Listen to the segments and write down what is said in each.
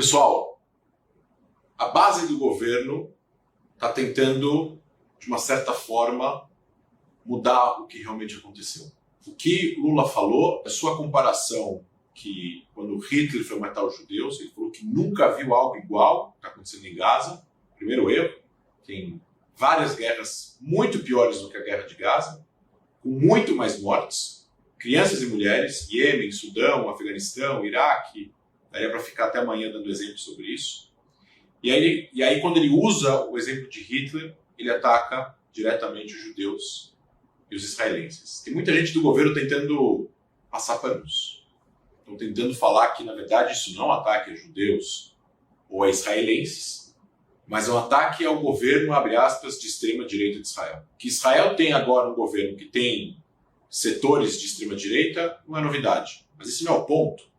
Pessoal, a base do governo está tentando, de uma certa forma, mudar o que realmente aconteceu. O que Lula falou, a sua comparação que quando Hitler foi matar os judeus, ele falou que nunca viu algo igual que está acontecendo em Gaza. Primeiro erro, tem várias guerras muito piores do que a guerra de Gaza, com muito mais mortes, crianças e mulheres, Iêmen, Sudão, Afeganistão, Iraque, daria para ficar até amanhã dando exemplo sobre isso. E aí, quando ele usa o exemplo de Hitler, ele ataca diretamente os judeus e os israelenses. Tem muita gente do governo tentando passar panos. Estão tentando falar que, na verdade, isso não é um ataque a judeus ou a israelenses, mas é um ataque ao governo, abre aspas, de extrema-direita de Israel. Que Israel tem agora um governo que tem setores de extrema-direita não é novidade. Mas esse não é o ponto.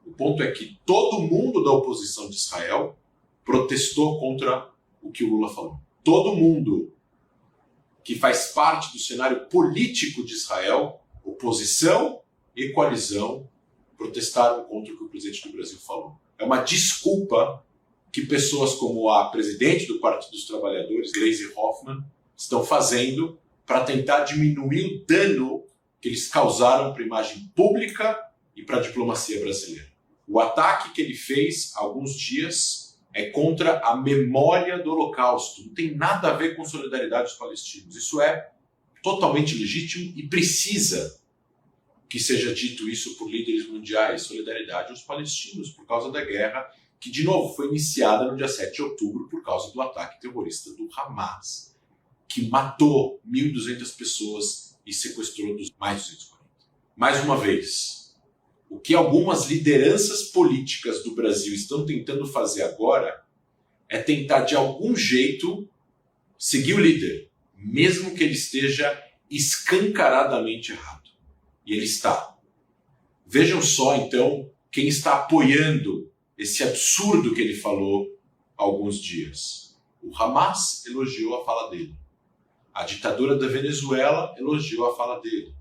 O ponto é que todo mundo da oposição de Israel protestou contra o que o Lula falou. Todo mundo que faz parte do cenário político de Israel, oposição e coalizão, protestaram contra o que o presidente do Brasil falou. É uma desculpa que pessoas como a presidente do Partido dos Trabalhadores, Gleisi Hoffmann, estão fazendo para tentar diminuir o dano que eles causaram para a imagem pública e para a diplomacia brasileira. O ataque que ele fez há alguns dias é contra a memória do Holocausto. Não tem nada a ver com solidariedade dos palestinos. Isso é totalmente legítimo e precisa que seja dito isso por líderes mundiais. Solidariedade aos palestinos por causa da guerra que, de novo, foi iniciada no dia 7 de outubro por causa do ataque terrorista do Hamas, que matou 1.200 pessoas e sequestrou mais de 240. Mais uma vez, o que algumas lideranças políticas do Brasil estão tentando fazer agora é tentar, de algum jeito, seguir o líder, mesmo que ele esteja escancaradamente errado. E ele está. Vejam só, então, quem está apoiando esse absurdo que ele falou há alguns dias. O Hamas elogiou a fala dele. A ditadura da Venezuela elogiou a fala dele.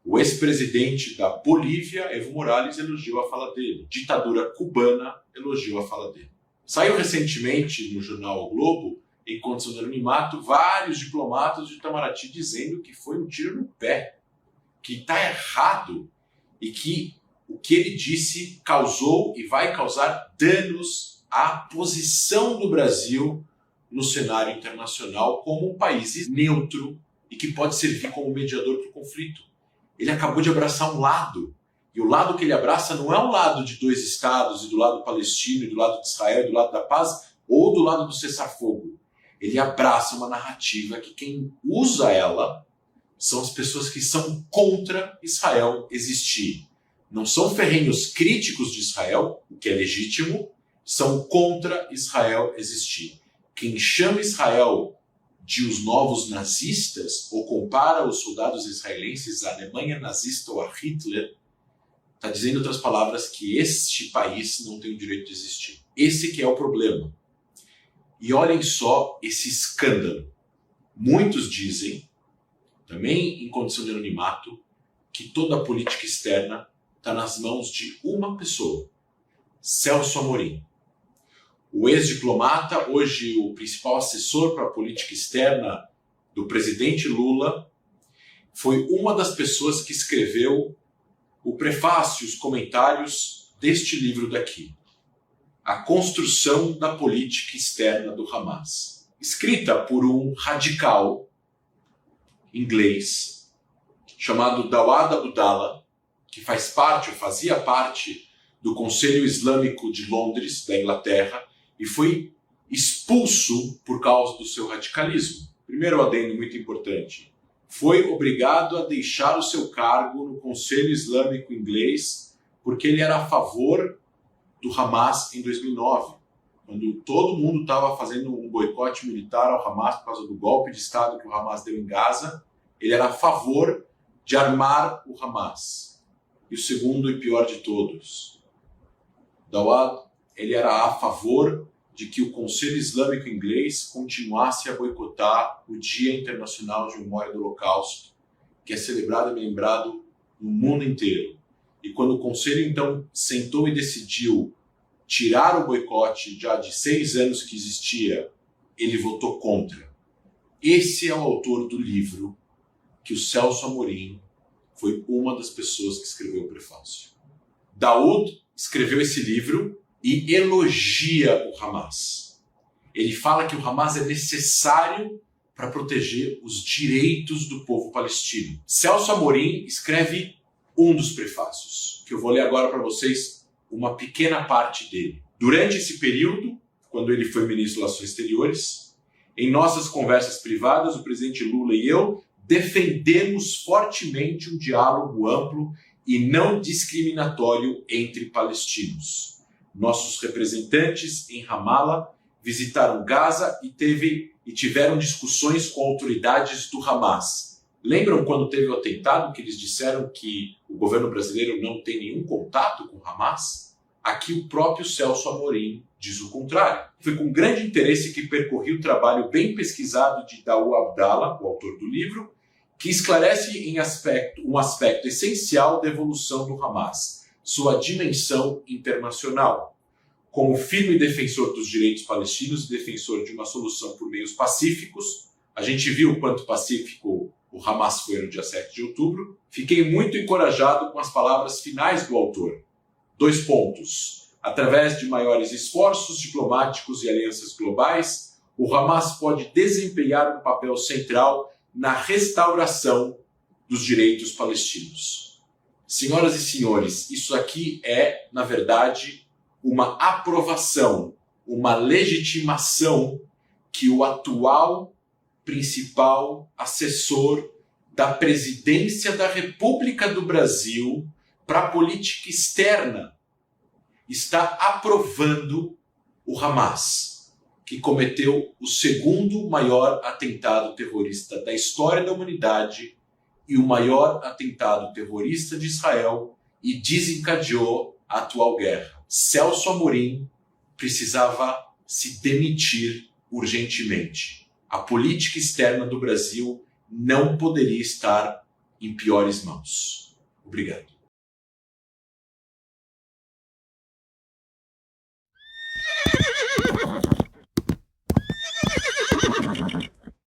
O ex-presidente da Bolívia, Evo Morales, elogiou a fala dele. Ditadura cubana elogiou a fala dele. Saiu recentemente no jornal O Globo, em condição de anonimato, vários diplomatas de Itamaraty dizendo que foi um tiro no pé, que está errado e que o que ele disse causou e vai causar danos à posição do Brasil no cenário internacional como um país neutro e que pode servir como mediador para o conflito. Ele acabou de abraçar um lado, e o lado que ele abraça não é um lado de dois estados, e do lado palestino, e do lado de Israel, e do lado da paz, ou do lado do cessar-fogo. Ele abraça uma narrativa que quem usa ela são as pessoas que são contra Israel existir. Não são ferrenhos críticos de Israel, o que é legítimo, são contra Israel existir. Quem chama Israel de os novos nazistas, ou compara os soldados israelenses à Alemanha nazista ou a Hitler, está dizendo, em outras palavras, que este país não tem o direito de existir. Esse que é o problema. E olhem só esse escândalo. Muitos dizem, também em condição de anonimato, que toda a política externa está nas mãos de uma pessoa, Celso Amorim. O ex-diplomata, hoje o principal assessor para a política externa do presidente Lula, foi uma das pessoas que escreveu o prefácio, os comentários deste livro daqui, A Construção da Política Externa do Hamas, escrita por um radical inglês chamado Dawad Abdallah, que fazia parte do Conselho Islâmico de Londres, da Inglaterra, e foi expulso por causa do seu radicalismo. Primeiro adendo muito importante. Foi obrigado a deixar o seu cargo no Conselho Islâmico Inglês porque ele era a favor do Hamas em 2009, quando todo mundo estava fazendo um boicote militar ao Hamas por causa do golpe de Estado que o Hamas deu em Gaza. Ele era a favor de armar o Hamas. E o segundo e pior de todos, Dawad, ele era a favor de que o Conselho Islâmico Inglês continuasse a boicotar o Dia Internacional de Memória do Holocausto, que é celebrado e lembrado no mundo inteiro. E quando o Conselho, então, sentou e decidiu tirar o boicote já de 6 anos que existia, ele votou contra. Esse é o autor do livro que o Celso Amorim foi uma das pessoas que escreveu o prefácio. Daoud escreveu esse livro e elogia o Hamas. Ele fala que o Hamas é necessário para proteger os direitos do povo palestino. Celso Amorim escreve um dos prefácios, que eu vou ler agora para vocês uma pequena parte dele. Durante esse período, quando ele foi ministro das Relações Exteriores, em nossas conversas privadas, o presidente Lula e eu defendemos fortemente um diálogo amplo e não discriminatório entre palestinos. Nossos representantes em Ramallah visitaram Gaza e tiveram discussões com autoridades do Hamas. Lembram quando teve o atentado que eles disseram que o governo brasileiro não tem nenhum contato com o Hamas? Aqui o próprio Celso Amorim diz o contrário. Foi com grande interesse que percorri o trabalho bem pesquisado de Daoud Abdallah, o autor do livro, que esclarece um aspecto essencial da evolução do Hamas, sua dimensão internacional. Como firme defensor dos direitos palestinos e defensor de uma solução por meios pacíficos, a gente viu o quanto pacífico o Hamas foi no dia 7 de outubro, fiquei muito encorajado com as palavras finais do autor. 2 pontos. Através de maiores esforços diplomáticos e alianças globais, o Hamas pode desempenhar um papel central na restauração dos direitos palestinos. Senhoras e senhores, isso aqui é, na verdade, uma aprovação, uma legitimação que o atual principal assessor da presidência da República do Brasil para a política externa está aprovando o Hamas, que cometeu o 2º maior atentado terrorista da história da humanidade e o maior atentado terrorista de Israel e desencadeou a atual guerra. Celso Amorim precisava se demitir urgentemente. A política externa do Brasil não poderia estar em piores mãos. Obrigado.